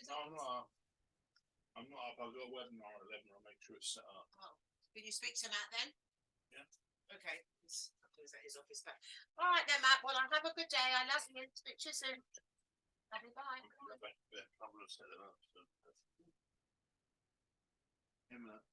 No, I'm not up. I've got a webinar at 11. I'll make sure it's set up. Oh, can you speak to Matt then? Yeah. Okay. I'll close at his office back. All right then, Matt. Well, I'll have a good day. I love you. Speak to you soon. Love you. Bye. I'm going to set it up. So. Hey, Matt.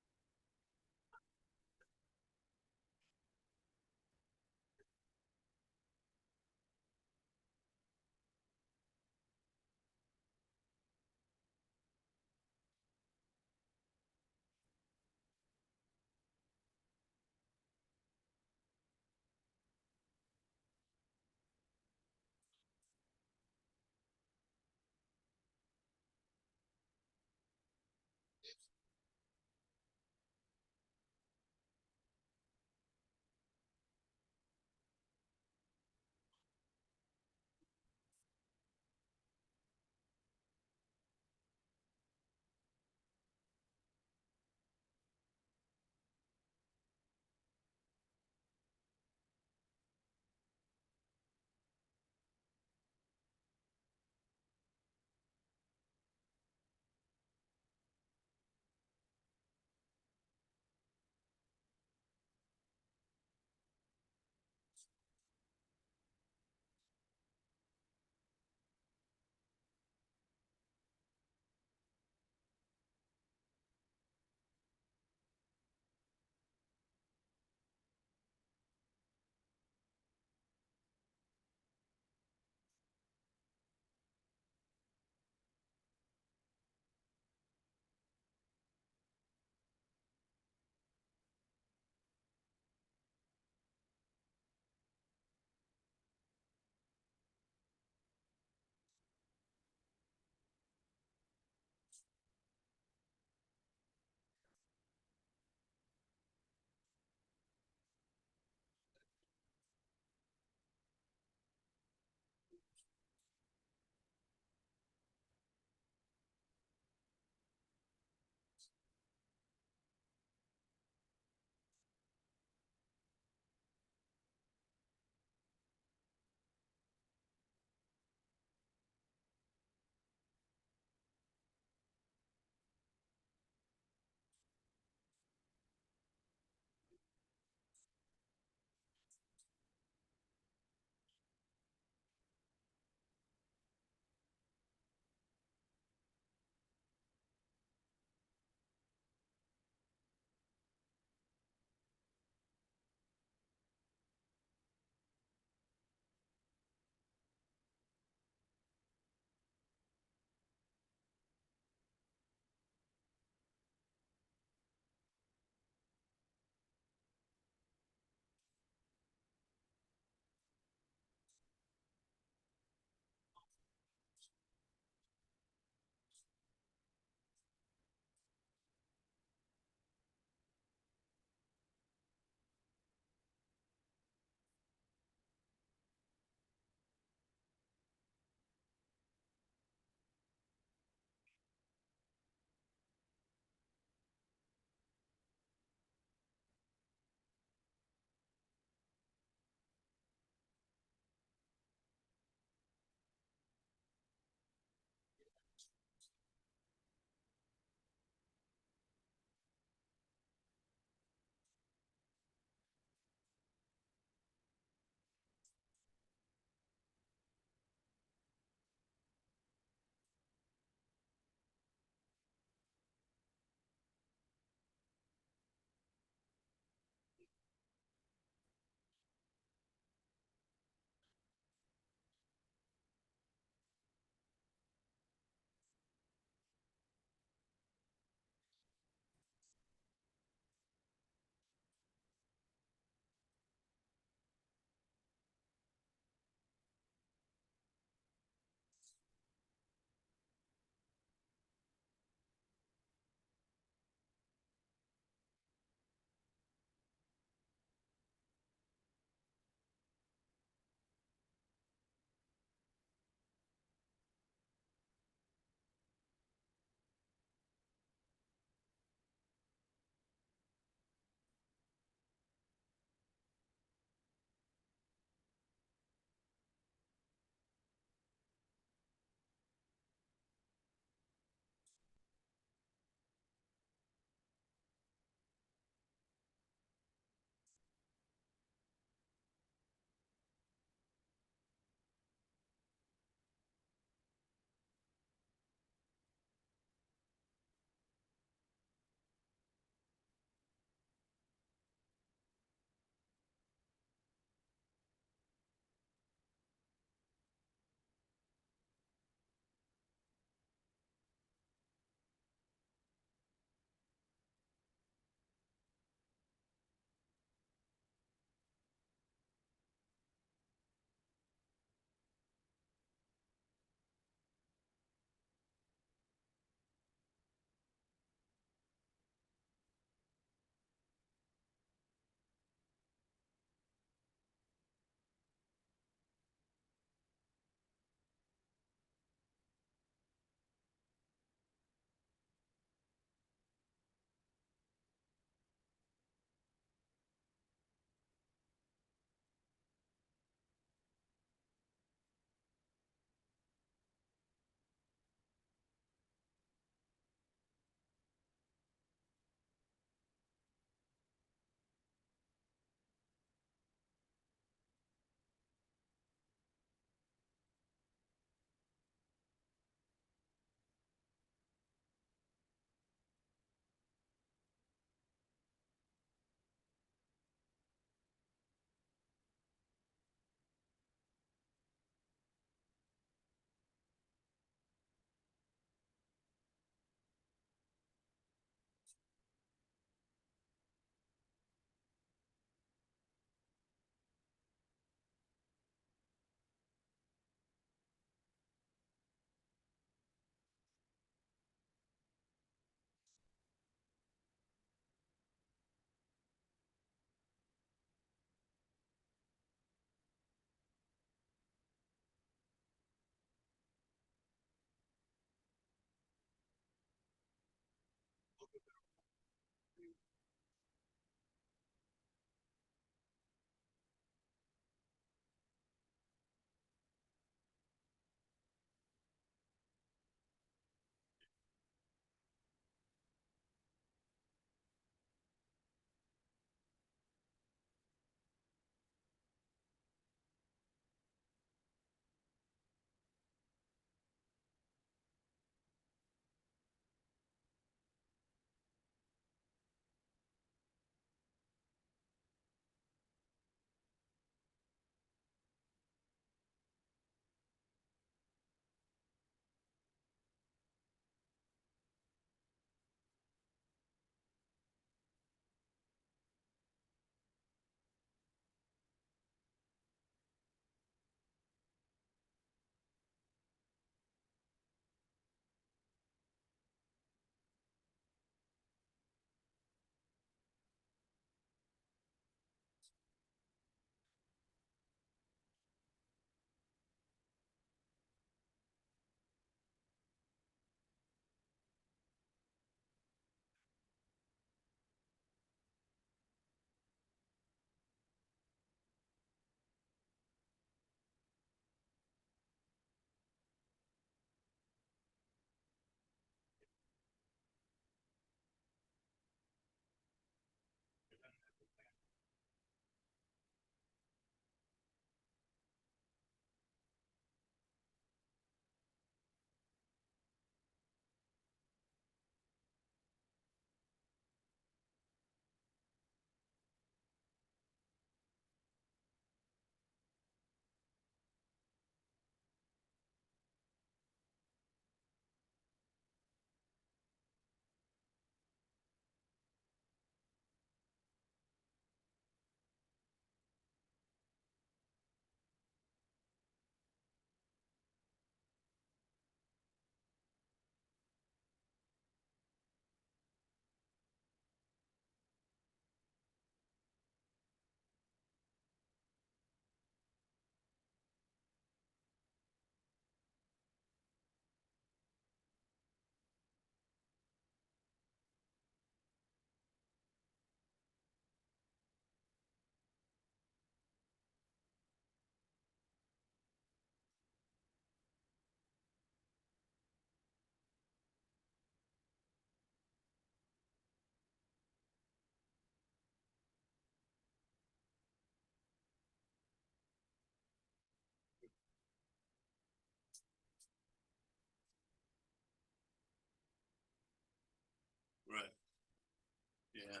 Yeah.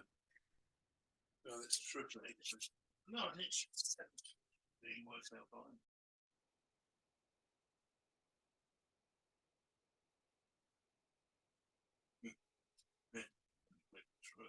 No, it's triple H. No, it's being worked out fine. Yeah, true.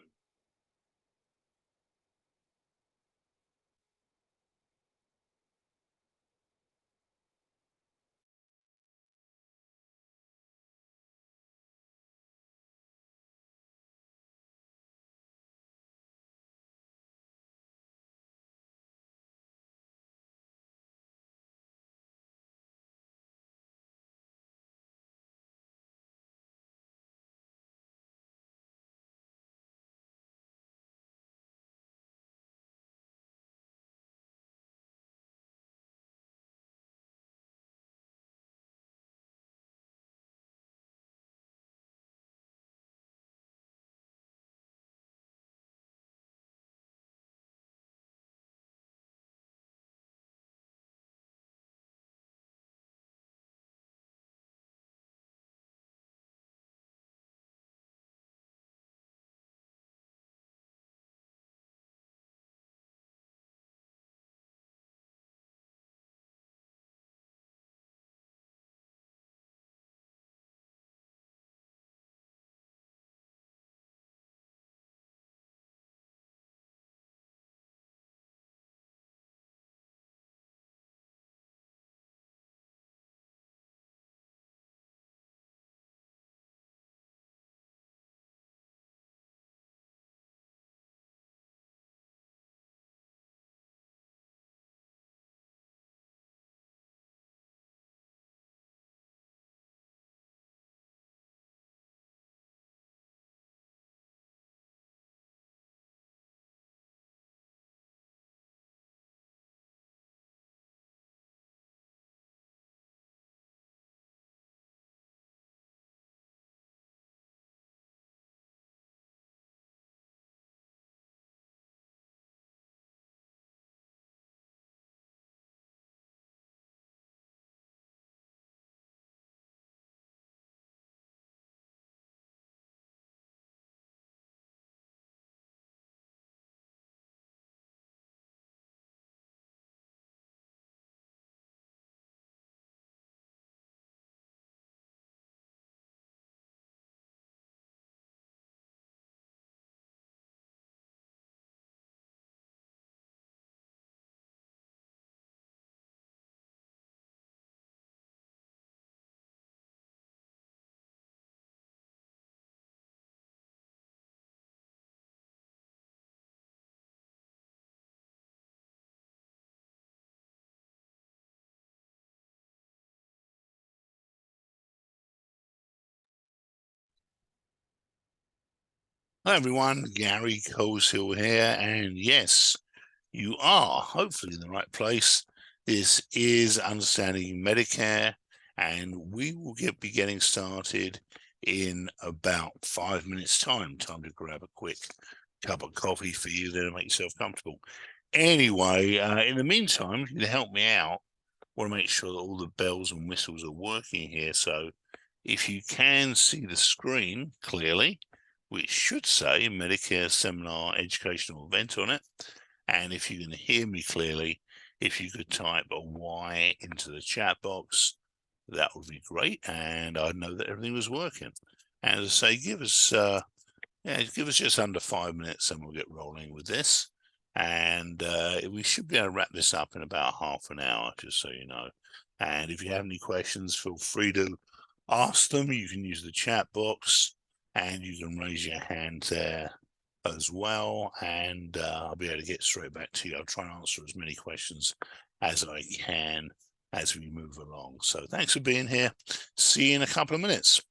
Hi everyone, Gary Coleshill here, and yes, you are hopefully in the right place. This is Understanding Medicare, and we will be getting started in about 5 minutes' time. Time to grab a quick cup of coffee for you there to make yourself comfortable. Anyway, in the meantime, to help me out, I want to make sure that all the bells and whistles are working here. So if you can see the screen clearly, which should say Medicare Seminar Educational Event on it, and if you can hear me clearly, if you could type a Y into the chat box, that would be great, and I'd know that everything was working. And as I say, give us just under 5 minutes and we'll get rolling with this. And we should be able to wrap this up in about half an hour, just so you know. And if you have any questions, feel free to ask them. You can use the chat box and you can raise your hand there as well. And I'll be able to get straight back to you. I'll try and answer as many questions as I can as we move along. So thanks for being here. See you in a couple of minutes.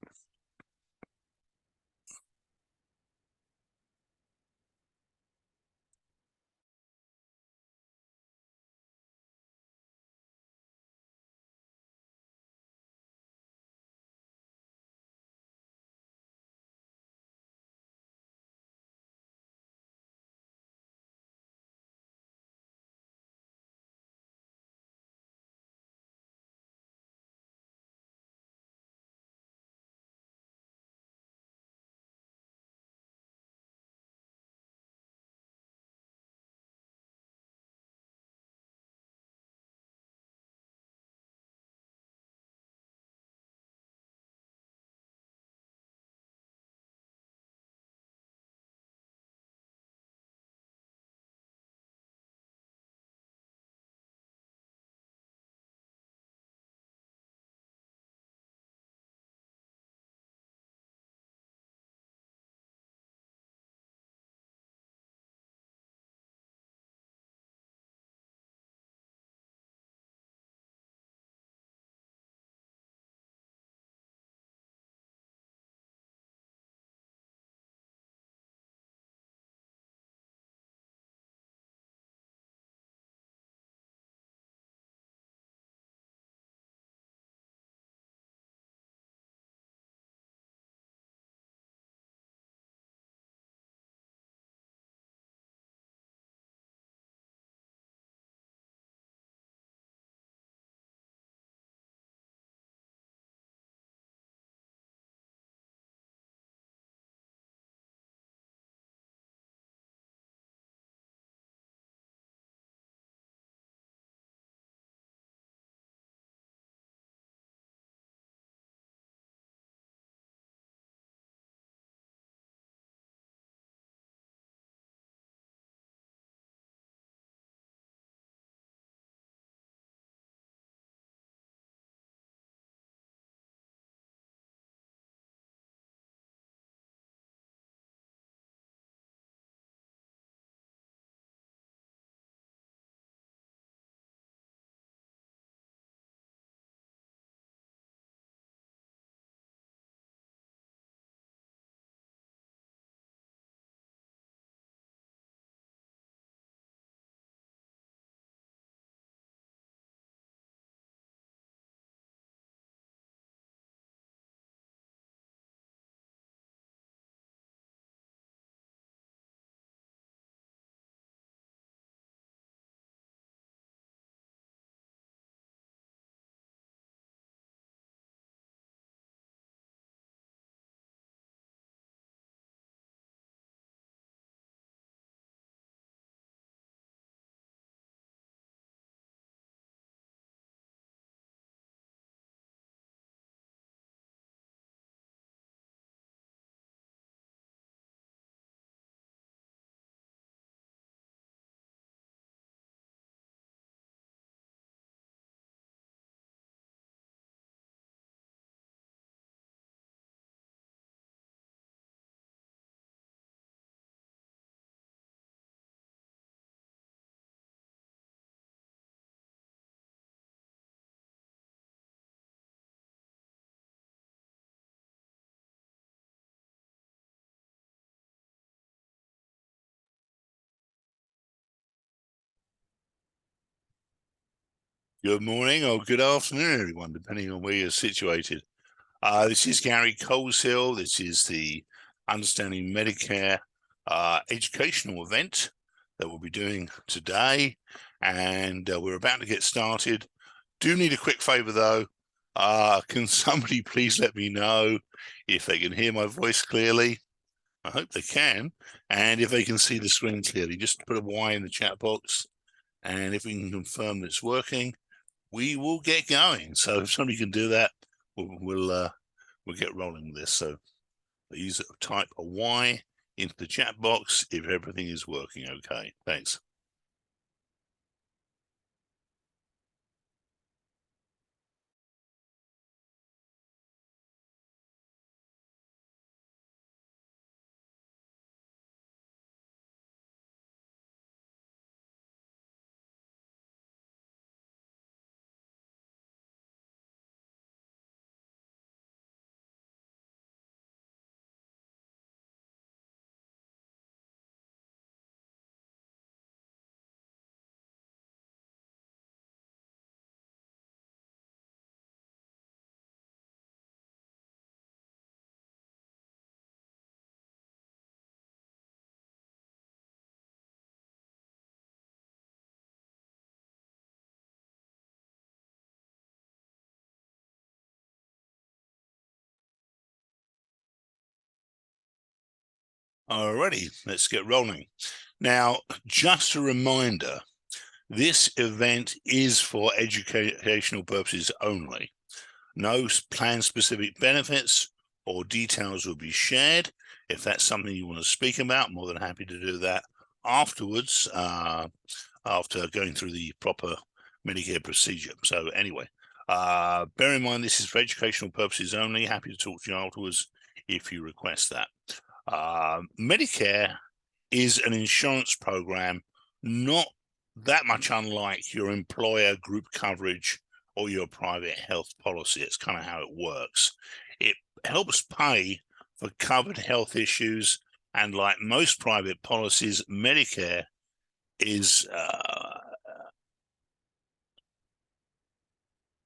Good morning or good afternoon, everyone, depending on where you're situated. This is Gary Coleshill. This is the Understanding Medicare educational event that we'll be doing today, and we're about to get started. Do need a quick favor though. Can somebody please let me know if they can hear my voice clearly? I hope they can, and if they can see the screen clearly. Just put a Y in the chat box, and if we can confirm that it's working, we will get going. So if somebody can do that, we'll get rolling with this. So please type a Y into the chat box if everything is working okay. Thanks. Alrighty, let's get rolling. Now, just a reminder, this event is for educational purposes only. No plan-specific benefits or details will be shared. If that's something you want to speak about, I'm more than happy to do that afterwards, after going through the proper Medicare procedure. So anyway, bear in mind this is for educational purposes only. Happy to talk to you afterwards if you request that. Medicare is an insurance program not that much unlike your employer group coverage or your private health policy. It's kind of how it works. It helps pay for covered health issues, and like most private policies, Medicare is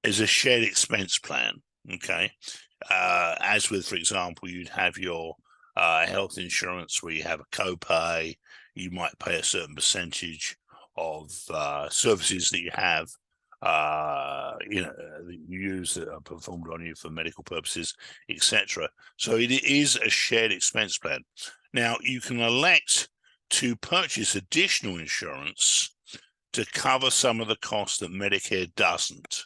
a shared expense plan. Okay, as with, for example, you'd have your health insurance where you have a copay. You might pay a certain percentage of services that you have, that you use that are performed on you for medical purposes, etc. So it is a shared expense plan. Now, you can elect to purchase additional insurance to cover some of the costs that Medicare doesn't.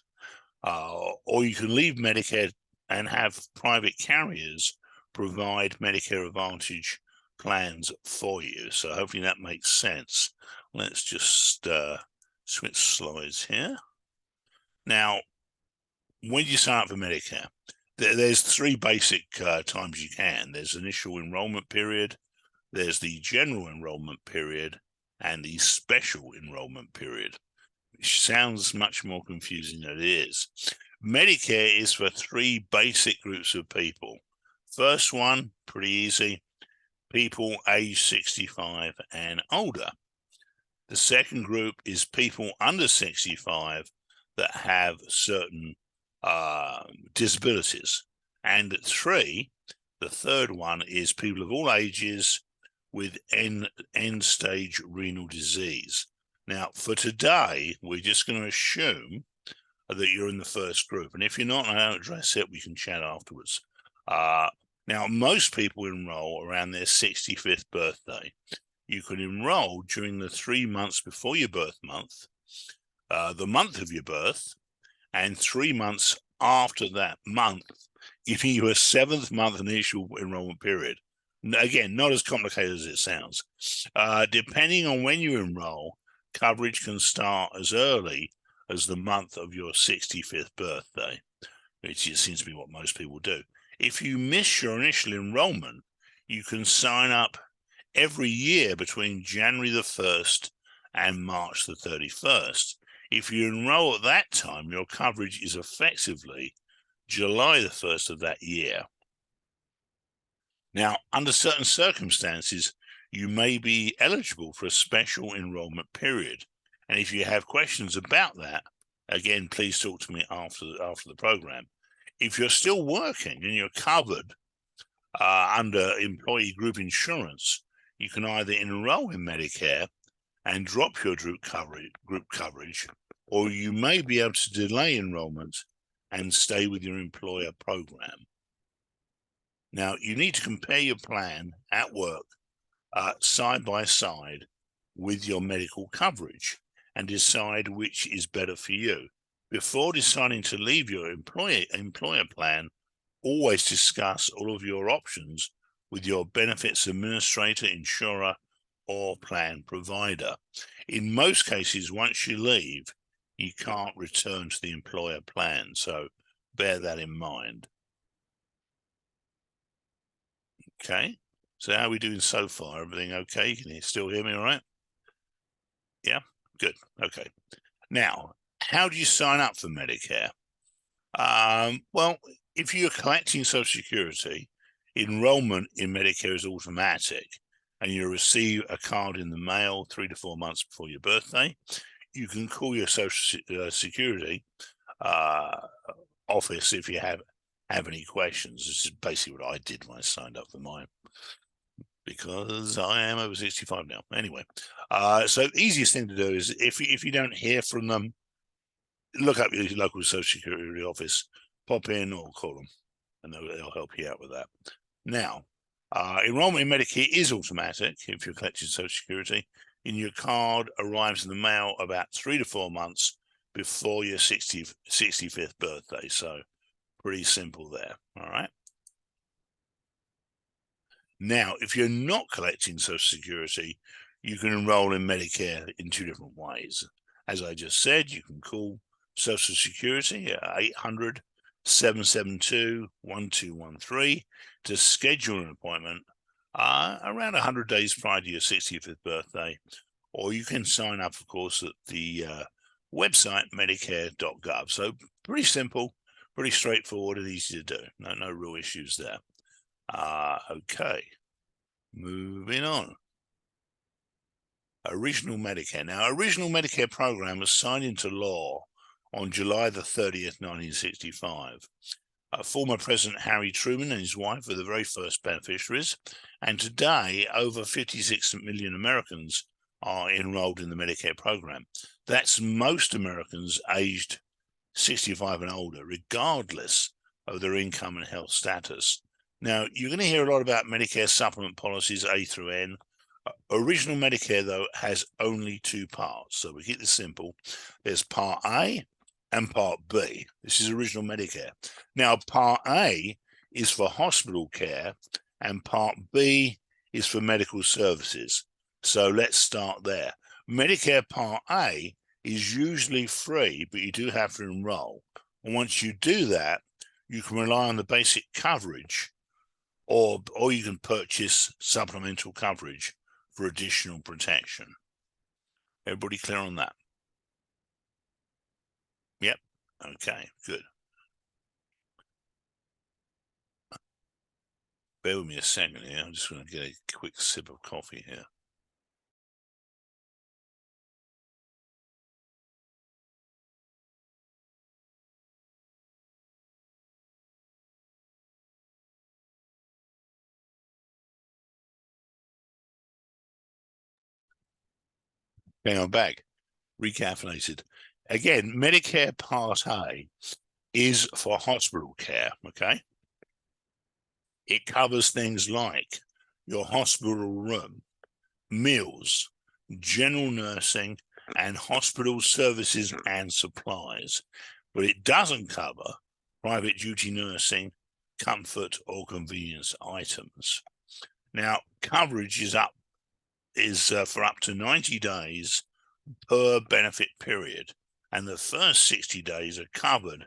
Or you can leave Medicare and have private carriers provide Medicare Advantage plans for you. So hopefully that makes sense. Let's just switch slides here. Now, when you sign up for Medicare, there's three basic times you can. There's initial enrollment period, there's the general enrollment period, and the special enrollment period. Which sounds much more confusing than it is. Medicare is for three basic groups of people. First one, pretty easy, people age 65 and older. The second group is people under 65 that have certain disabilities. And the third one is people of all ages with end-stage renal disease. Now, for today, we're just going to assume that you're in the first group. And if you're not, and I don't address it, we can chat afterwards. Now, most people enroll around their 65th birthday. You can enroll during the 3 months before your birth month, the month of your birth, and 3 months after that month, giving you a 7th month initial enrollment period. Again, not as complicated as it sounds. Depending on when you enroll, coverage can start as early as the month of your 65th birthday, which seems to be what most people do. If you miss your initial enrollment, you can sign up every year between January the 1st and March the 31st. If you enroll at that time, your coverage is effectively July the 1st of that year. Now, under certain circumstances, you may be eligible for a special enrollment period. And if you have questions about that, again, please talk to me after the program. If you're still working and you're covered under employee group insurance, you can either enroll in Medicare and drop your group coverage, or you may be able to delay enrollment and stay with your employer program. Now, you need to compare your plan at work side by side with your medical coverage and decide which is better for you. Before deciding to leave your employer plan, always discuss all of your options with your benefits administrator, insurer, or plan provider. In most cases, once you leave, you can't return to the employer plan, so bear that in mind. Okay, so how are we doing so far? Everything okay? Can you still hear me all right? Yeah, good. Okay. Now, how do you sign up for Medicare? Well, if you're collecting Social Security, enrollment in Medicare is automatic, and you receive a card in the mail 3 to 4 months before your birthday. You can call your Social Security office if you have any questions. This is basically what I did when I signed up for mine, because I am over 65 now. Anyway, so the easiest thing to do is if you don't hear from them, look up your local Social Security office, pop in or call them, and they'll help you out with that. Now, enrollment in Medicare is automatic if you're collecting Social Security, and your card arrives in the mail about 3 to 4 months before your 65th birthday. So pretty simple there. All right. Now, if you're not collecting Social Security, you can enroll in Medicare in 2 different ways. As I just said, you can call Social Security at 800-772-1213 to schedule an appointment around 100 days prior to your 65th birthday, or you can sign up, of course, at the website medicare.gov. So pretty simple, pretty straightforward and easy to do. No real issues there. Okay, moving on. Original Medicare. Now, Original Medicare program was signed into law on July the 30th, 1965. Former President Harry Truman and his wife were the very first beneficiaries, and today over 56 million Americans are enrolled in the Medicare program. That's most Americans aged 65 and older, regardless of their income and health status. Now, you're going to hear a lot about Medicare supplement policies A through N. Original Medicare, though, has only 2 parts. So we keep this simple. There's Part A and Part B. This is Original Medicare. Now, Part A is for hospital care and Part B is for medical services. So let's start there. Medicare Part A is usually free, but you do have to enroll. And once you do that, you can rely on the basic coverage, or you can purchase supplemental coverage for additional protection. Everybody clear on that? Yep. Okay, good. Bear with me a second here. I'm just going to get a quick sip of coffee here. Okay, I'm back. Recaffeinated. Again, Medicare Part A is for hospital care, okay? It covers things like your hospital room, meals, general nursing, and hospital services and supplies. But it doesn't cover private duty nursing, comfort, or convenience items. Now, coverage is for up to 90 days per benefit period, and the first 60 days are covered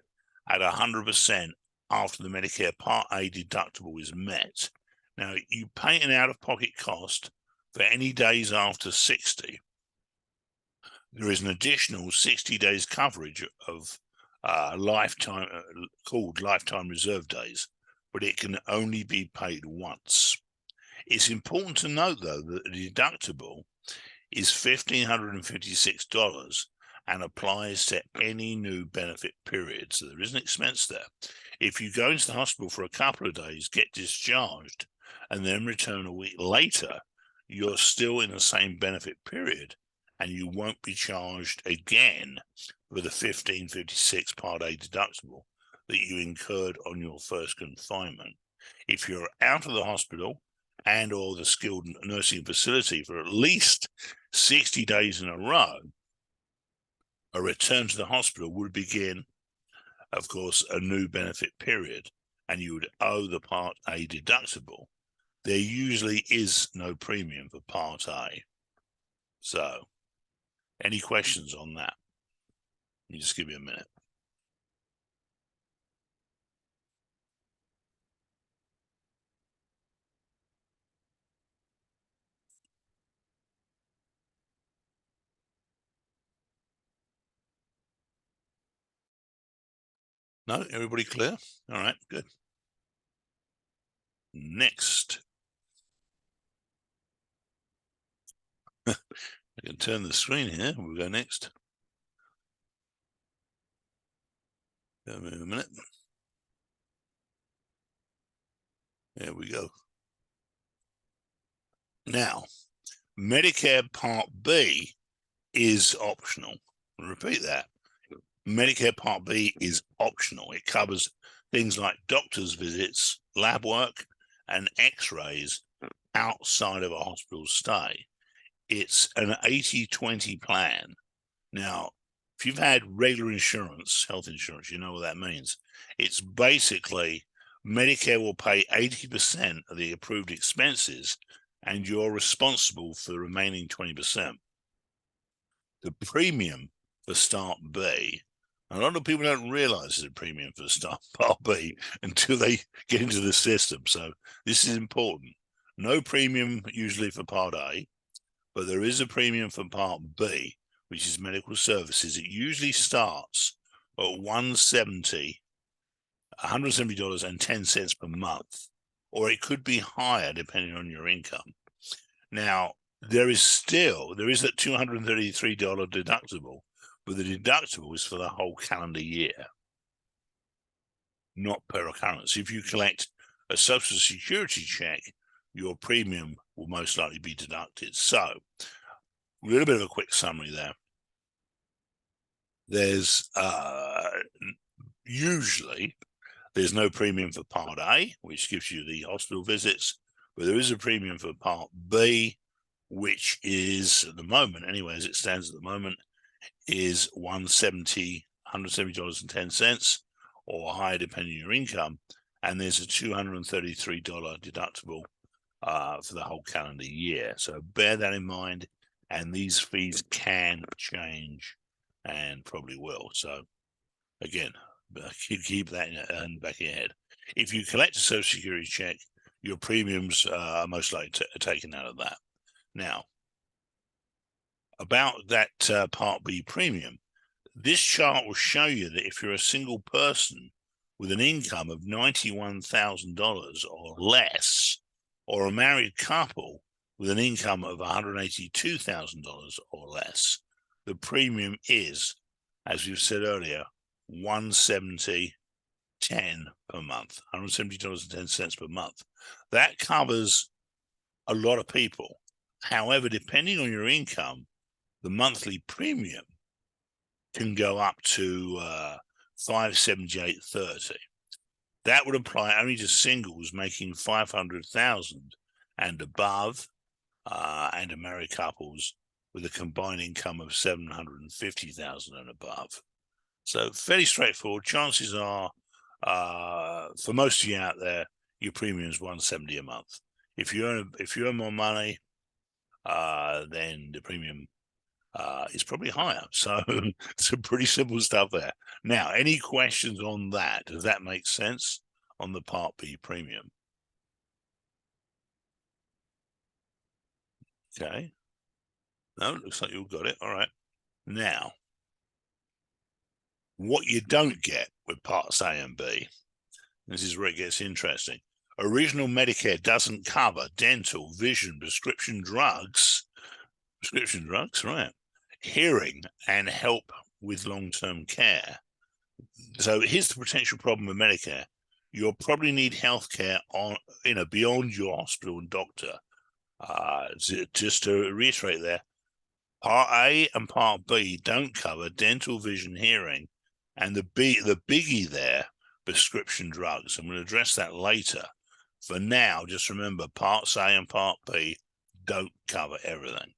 at 100% after the Medicare Part A deductible is met. Now, you pay an out-of-pocket cost for any days after 60. There is an additional 60 days coverage of lifetime called lifetime reserve days, but it can only be paid once. It's important to note, though, that the deductible is $1,556, and applies to any new benefit period. So there is an expense there. If you go into the hospital for a couple of days, get discharged, and then return a week later, you're still in the same benefit period, and you won't be charged again for the $15.56 Part A deductible that you incurred on your first confinement. If you're out of the hospital and or the skilled nursing facility for at least 60 days in a row, a return to the hospital would begin, of course, a new benefit period, and you would owe the Part A deductible. There usually is no premium for Part A. So, any questions on that? You just give me a minute. No, everybody clear? All right, good. Next. I can turn the screen here. We'll go next. Give me a minute. There we go. Now, Medicare Part B is optional. I'll repeat that. Medicare Part B is optional. It covers things like doctor's visits, lab work, and x-rays outside of a hospital stay. It's an 80-20 plan. Now, if you've had regular insurance, health insurance, you know what that means. It's basically Medicare will pay 80% of the approved expenses, and you're responsible for the remaining 20%. The premium for Start B, a lot of people don't realize there's a premium for Start Part B until they get into the system. So this is important. No premium usually for Part A, but there is a premium for Part B, which is medical services. It usually starts at $170.10 per month, or it could be higher depending on your income. Now, there is that $233 deductible, but the deductible is for the whole calendar year, not per occurrence. If you collect a Social Security check, your premium will most likely be deducted. So, a little bit of a quick summary there. There's usually there's no premium for Part A, which gives you the hospital visits, but there is a premium for Part B, which is at the moment, anyway, as it stands at the moment, is $170.10 or higher depending on your income, and there's a $233 deductible for the whole calendar year. So bear that in mind, and these fees can change and probably will. So again, keep that in the back of your head. If you collect a Social Security check, your premiums are most likely taken out of that. Now, about that Part B premium, this chart will show you that if you're a single person with an income of $91,000 or less, or a married couple with an income of $182,000 or less, the premium is, as we've said earlier, $170.10 per month, $170.10 per month. That covers a lot of people. However, depending on your income, the monthly premium can go up to $578.30. That would apply only to singles making $500,000 and above, and to married couples with a combined income of $750,000 and above. So fairly straightforward. Chances are, for most of you out there, your premium is $170 a month. If you earn more money, then the premium is probably higher. So some pretty simple stuff there. Now, any questions on that? Does that make sense on the Part B premium? Okay. No, looks like you've got it. All right. Now, what you don't get with Parts A and B, this is where it gets interesting. Original Medicare doesn't cover dental, vision, prescription drugs, right? hearing and help with long-term care. So here's the potential problem with Medicare. You'll probably need healthcare beyond your hospital and doctor. Just to reiterate there, Part A and Part B don't cover dental, vision, hearing, and the biggie there, prescription drugs. I'm going to address that later. For now, just remember Parts A and Part B don't cover everything.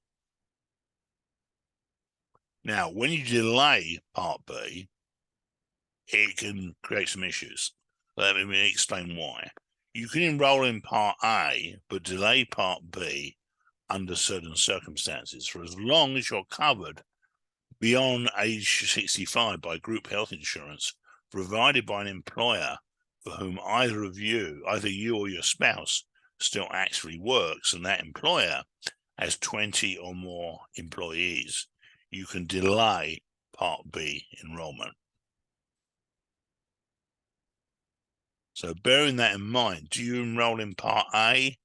Now, when you delay Part B, it can create some issues. Let me explain why. You can enroll in Part A, but delay Part B under certain circumstances for as long as you're covered beyond age 65 by group health insurance provided by an employer for whom either you or your spouse still actually works, and that employer has 20 or more employees. You can delay Part B enrollment. So bearing that in mind, do you enroll in Part A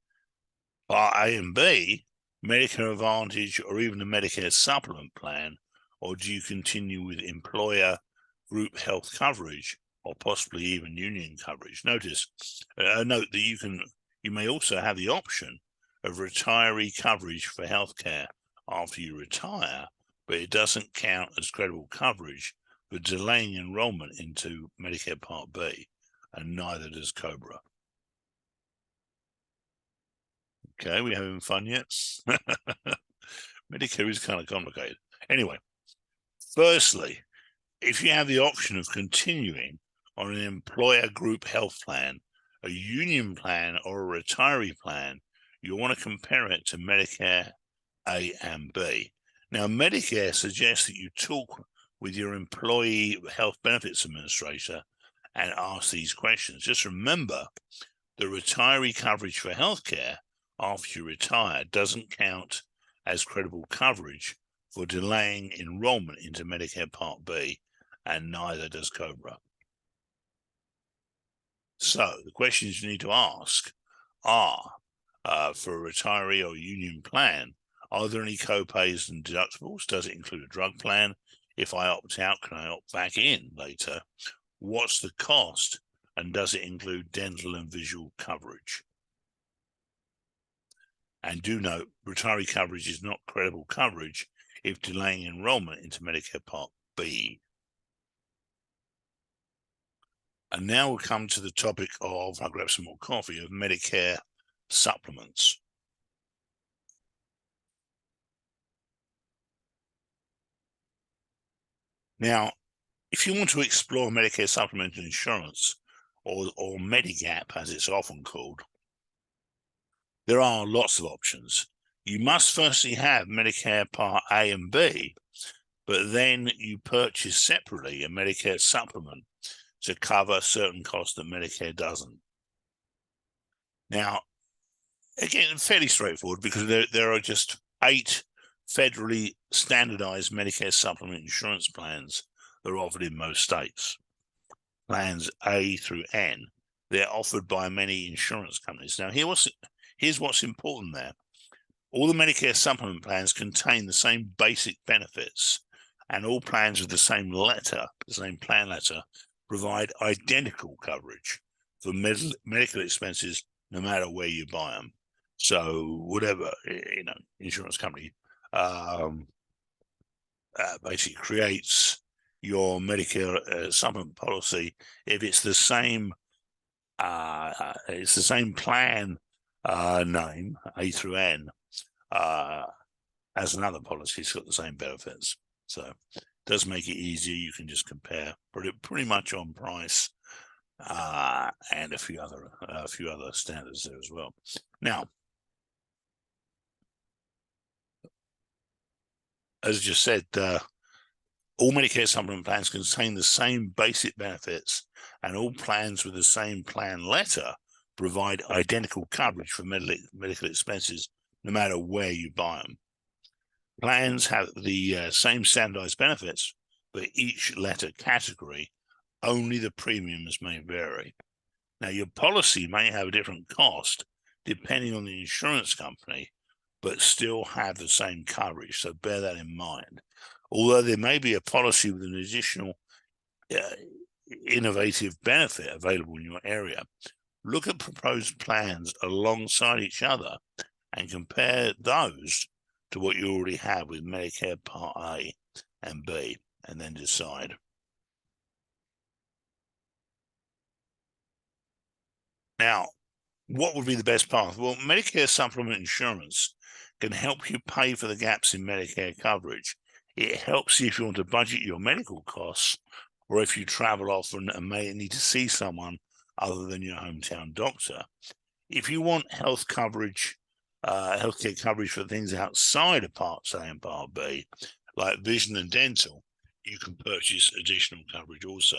and B, Medicare Advantage, or even the Medicare Supplement plan, or do you continue with employer group health coverage, or possibly even union coverage? Note that you may also have the option of retiree coverage for healthcare after you retire, but it doesn't count as credible coverage for delaying enrollment into Medicare Part B, and neither does COBRA. Okay, we having fun yet? Medicare is kind of complicated. Anyway, firstly, if you have the option of continuing on an employer group health plan, a union plan, or a retiree plan, you'll want to compare it to Medicare A and B. Now, Medicare suggests that you talk with your employee health benefits administrator and ask these questions. Just remember, the retiree coverage for healthcare after you retire doesn't count as credible coverage for delaying enrollment into Medicare Part B, and neither does COBRA. So the questions you need to ask are, for a retiree or union plan, are there any co-pays and deductibles? Does it include a drug plan? If I opt out, can I opt back in later? What's the cost? And does it include dental and visual coverage? And do note, retiree coverage is not credible coverage if delaying enrollment into Medicare Part B. And now we'll come to the topic of, I'll grab some more coffee, of Medicare supplements. Now, if you want to explore Medicare supplemental insurance, or Medigap as it's often called, there are lots of options. You must firstly have Medicare Part A and B, but then you purchase separately a Medicare supplement to cover certain costs that Medicare doesn't. Now, again, fairly straightforward, because there are just 8 federally standardized Medicare supplement insurance plans that are offered in most states. Plans A through N. They're offered by many insurance companies. Now, here's what's important there. All the Medicare supplement plans contain the same basic benefits, and all plans with the same plan letter, provide identical coverage for medical expenses no matter where you buy them. So whatever, insurance company basically creates your Medicare supplement policy, if it's the same plan name, A through N, as another policy, it's got the same benefits. So it does make it easier. You can just compare pretty much on price, and a few other standards there as well. Now, as I just said, all Medicare supplement plans contain the same basic benefits, and all plans with the same plan letter provide identical coverage for medical expenses no matter where you buy them. Plans have the same standardized benefits for each letter category, only the premiums may vary. Now, your policy may have a different cost depending on the insurance company, but still have the same coverage. So bear that in mind. Although there may be a policy with an additional innovative benefit available in your area, look at proposed plans alongside each other and compare those to what you already have with Medicare Part A and B, and then decide. Now, what would be the best path? Well, Medicare supplement insurance can help you pay for the gaps in Medicare coverage. It helps you if you want to budget your medical costs, or if you travel often and may need to see someone other than your hometown doctor. If you want health coverage, healthcare coverage for things outside of Part A and Part B, like vision and dental, you can purchase additional coverage also.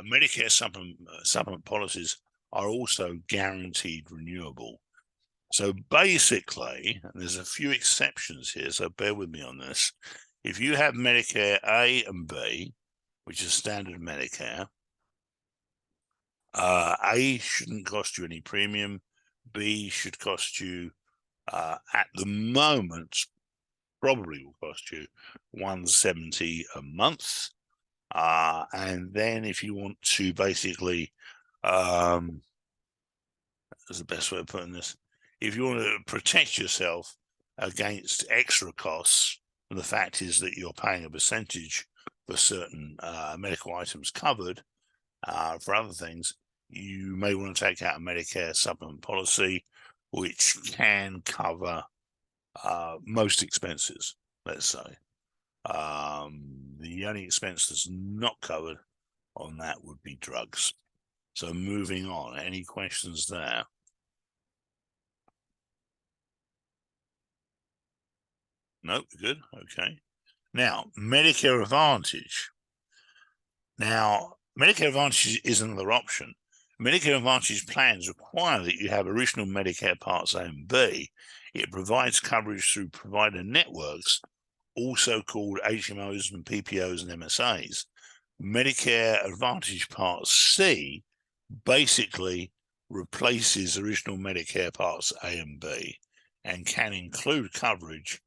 Medicare supplement policies are also guaranteed renewable. So basically, and there's a few exceptions here, so bear with me on this. If you have Medicare A and B, which is standard Medicare, A shouldn't cost you any premium. B should cost you, at the moment, probably will cost you $170 a month. And then if you want to basically, that's the best way of putting this, if you want to protect yourself against extra costs, and the fact is that you're paying a percentage for certain medical items covered, for other things, you may want to take out a Medicare supplement policy, which can cover most expenses, let's say. The only expense that's not covered on that would be drugs. So moving on, any questions there? Nope, good, okay. Now, Medicare Advantage. Now, Medicare Advantage is another option. Medicare Advantage plans require that you have original Medicare Parts A and B. It provides coverage through provider networks, also called HMOs and PPOs and MSAs. Medicare Advantage Part C basically replaces original Medicare Parts A and B and can include coverage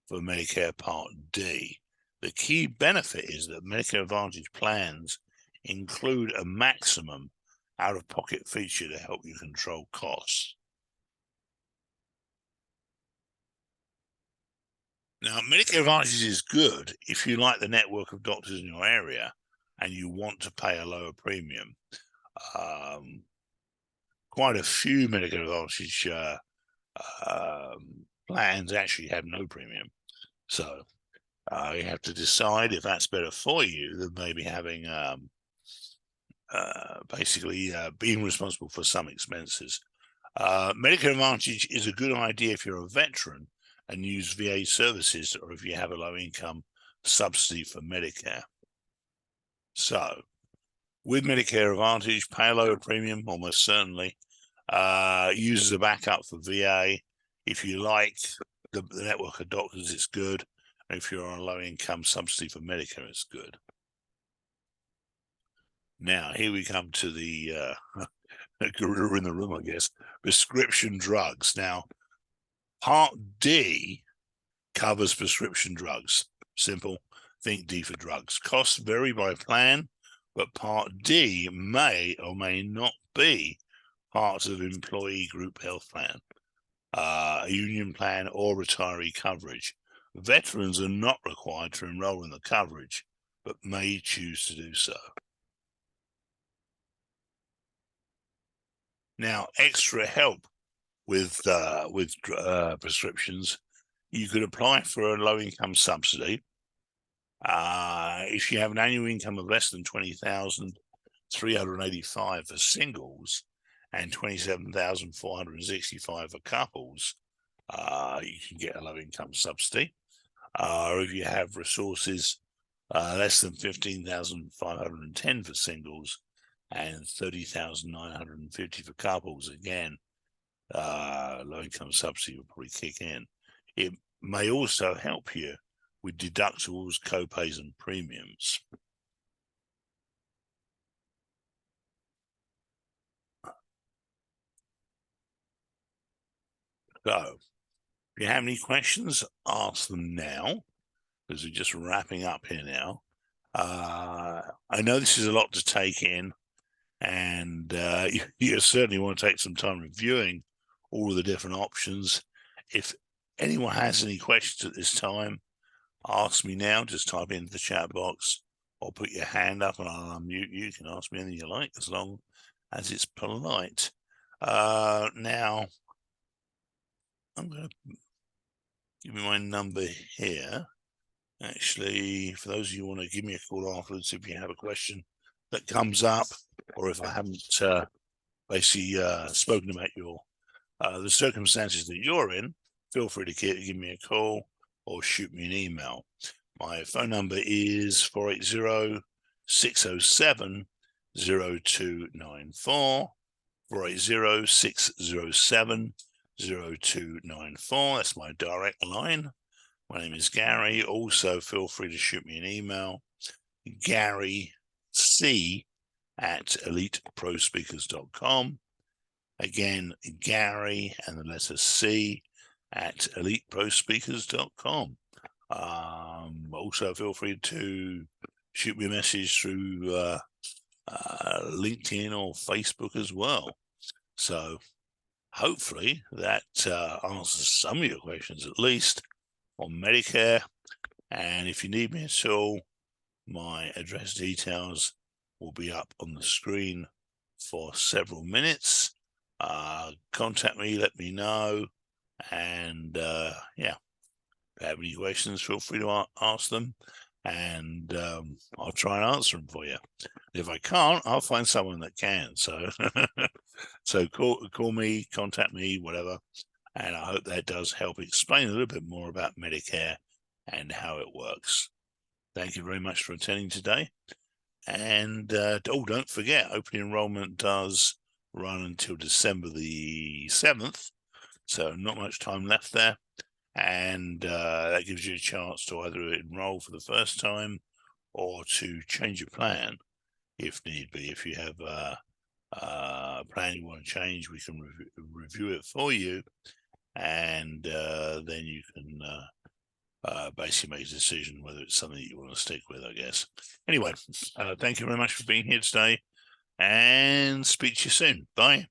for Medicare Part D. The key benefit is that Medicare Advantage plans include a maximum out-of-pocket feature to help you control costs. Now, Medicare Advantage is good if you like the network of doctors in your area and you want to pay a lower premium. Quite a few Medicare Advantage plans actually have no premium. So you have to decide if that's better for you than maybe having basically being responsible for some expenses. Medicare Advantage is a good idea if you're a veteran and use VA services, or if you have a low income subsidy for Medicare. So with Medicare Advantage, pay a lower premium, almost certainly. Use as a backup for VA. If you like the network of doctors, it's good. If you're on a low income subsidy for Medicare, it's good. Now, here we come to the gorilla in the room, I guess. Prescription drugs. Now, Part D covers prescription drugs. Simple. Think D for drugs. Costs vary by plan, but Part D may or may not be part of employee group health plan, a union plan, or retiree coverage. Veterans are not required to enroll in the coverage, but may choose to do so. Now, extra help with prescriptions, you could apply for a low-income subsidy. If you have an annual income of less than $20,385 for singles and $27,465 for couples, you can get a low-income subsidy. Or if you have resources less than $15,510 for singles and $30,950 for couples, again, low-income subsidy will probably kick in. It may also help you with deductibles, co-pays, and premiums. So, If you have any questions, ask them now, because we're just wrapping up here now. I know this is a lot to take in, and you certainly want to take some time reviewing all of the different options. If anyone has any questions at this time, ask me now. Just type into the chat box or put your hand up and I'll unmute you. You can ask me anything you like as long as it's polite. Now, I'm going to give you my number here. Actually, for those of you who want to give me a call afterwards, if you have a question that comes up, or if I haven't basically spoken about your the circumstances that you're in, feel free to give me a call or shoot me an email. My phone number is 480-607-0294, 480-607-0294. That's my direct line. My name is Gary. Also, feel free to shoot me an email, garyc@eliteprospeakers.com. Again, Gary and the letter C at eliteprospeakers.com. Also, feel free to shoot me a message through LinkedIn or Facebook as well. So hopefully that answers some of your questions, at least on Medicare. And if you need me at all, my address details will be up on the screen for several minutes. Contact me, let me know, and yeah, if you have any questions, feel free to ask them, and I'll try and answer them for you. If I can't, I'll find someone that can. So so call me, contact me, whatever, and I hope that does help explain a little bit more about Medicare and how it works. Thank you very much for attending today. And don't forget, open enrollment does run until December the 7th, so not much time left there. And that gives you a chance to either enroll for the first time or to change your plan if need be. If you have a plan you want to change, we can review it for you, and then you can basically make a decision whether it's something you want to stick with, I guess. Anyway, thank you very much for being here today, and speak to you soon. Bye.